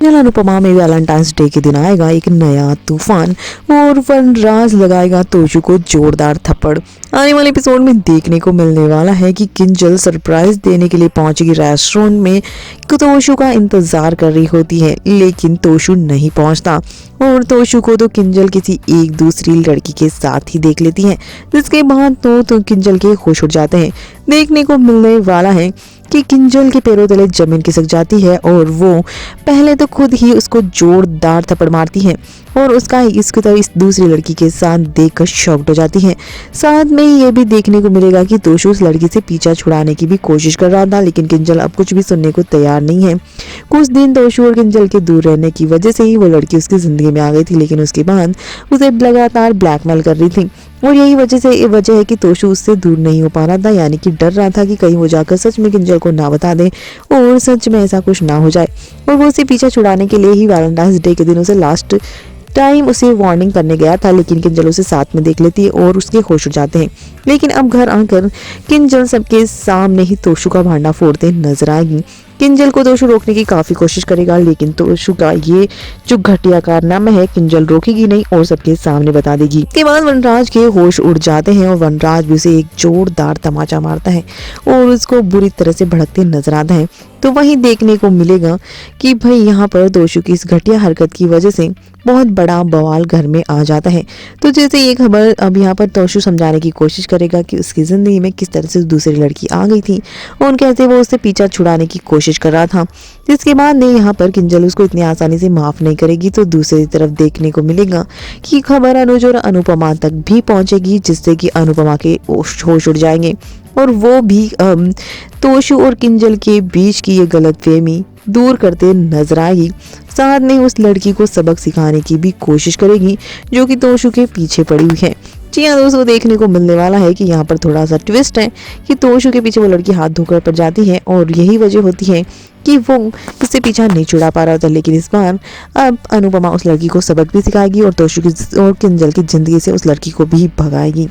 Serial Anupama में Valentine's day के दिन आएगा एक नया तूफान और वनराज लगाएगा तोशु को जोरदार थप्पड़। आने वाले एपिसोड में देखने को मिलने वाला है कि किंजल सरप्राइज देने के लिए पहुंचेगी रेस्टोरेंट में। तोशु का इंतजार कर रही होती है लेकिन तोशु नहीं पहुंचता और तोशु को तो किंजल किसी एक दूसरी लड़की के साथ ही देख लेती है, जिसके बाद तो किंजल के होश उड़ जाते हैं। देखने को मिलने वाला है कि किंजल के पैरों तले जमीन खिसक जाती है और वो पहले तो खुद ही उसको जोरदार थप्पड़ मारती है और उसका इसकी तरह इस दूसरी लड़की के साथ देखकर शॉक्ड हो जाती है। साथ में ये भी देखने को मिलेगा कि तोशु उस लड़की से पीछा छुड़ाने की भी कोशिश कर रहा था, लेकिन किंजल अब कुछ भी सुनने को तैयार नहीं है। कुछ दिन तोशु और किंजल के दूर रहने की वजह से ही वो लड़की उसकी जिंदगी में आ गई थी, लेकिन उसके बाद उसे लगातार ब्लैकमेल कर रही थी और यही वजह है कि तोशु उससे दूर नहीं हो पा रहा था, यानी कि डर रहा था कि कहीं वो जाकर सच में किंजल को ना बता दे और सच में ऐसा कुछ ना हो जाए। और वो उसे पीछे छुड़ाने के लिए ही वैलेंटाइंस डे के दिन उसे लास्ट टाइम उसे वार्निंग करने गया था, लेकिन किंजल उसे साथ में देख लेती है और उसके होश उड़ जाते हैं। लेकिन अब घर आकर किंजल सबके सामने ही तोशु का भांडा फोड़ते नजर आएगी। किंजल को तोशु रोकने की काफी कोशिश करेगा, लेकिन तोशु का ये जो घटिया कारनामा है किंजल रोकेगी नहीं और सबके सामने बता देगी। इसके बाद वनराज के होश उड़ जाते हैं और वनराज भी उसे एक जोरदार तमाचा मारता है और उसको बुरी तरह से भड़कते नजर आता है। तो वहीं देखने को मिलेगा कि भाई यहाँ पर तोशु की इस घटिया हरकत की वजह से बहुत बड़ा बवाल घर में आ जाता है। तो जैसे ये खबर अब यहाँ पर तोशु समझाने की कोशिश करेगा कि उसकी जिंदगी में किस तरह से दूसरी लड़की आ गई थी और कैसे वो उससे पीछा छुड़ाने की कोशिश कर रहा था, जिसके बाद ने यहाँ पर किंजल उसको इतनी आसानी से माफ नहीं करेगी। तो दूसरी तरफ देखने को मिलेगा कि खबर अनुज और अनुपमा तक भी पहुंचेगी, जिससे कि अनुपमा के होश उड़ जाएंगे और वो भी तोशु और किंजल के बीच की ये गलतफहमी दूर करते नजर आएगी। साथ में उस लड़की को सबक सिखाने की भी कोशिश करेगी जो कि तोशु के पीछे पड़ी हुई है। जी हाँ दोस्तों, देखने को मिलने वाला है कि यहाँ पर थोड़ा सा ट्विस्ट है कि तोशु के पीछे वो लड़की हाथ धोकर पड़ जाती है और यही वजह होती है कि वो इससे पीछा नहीं छुड़ा पा रहा था। लेकिन इस बार अब अनुपमा उस लड़की को सबक भी सिखाएगी और तोशु की और किंजल की जिंदगी से उस लड़की को भी भगाएगी।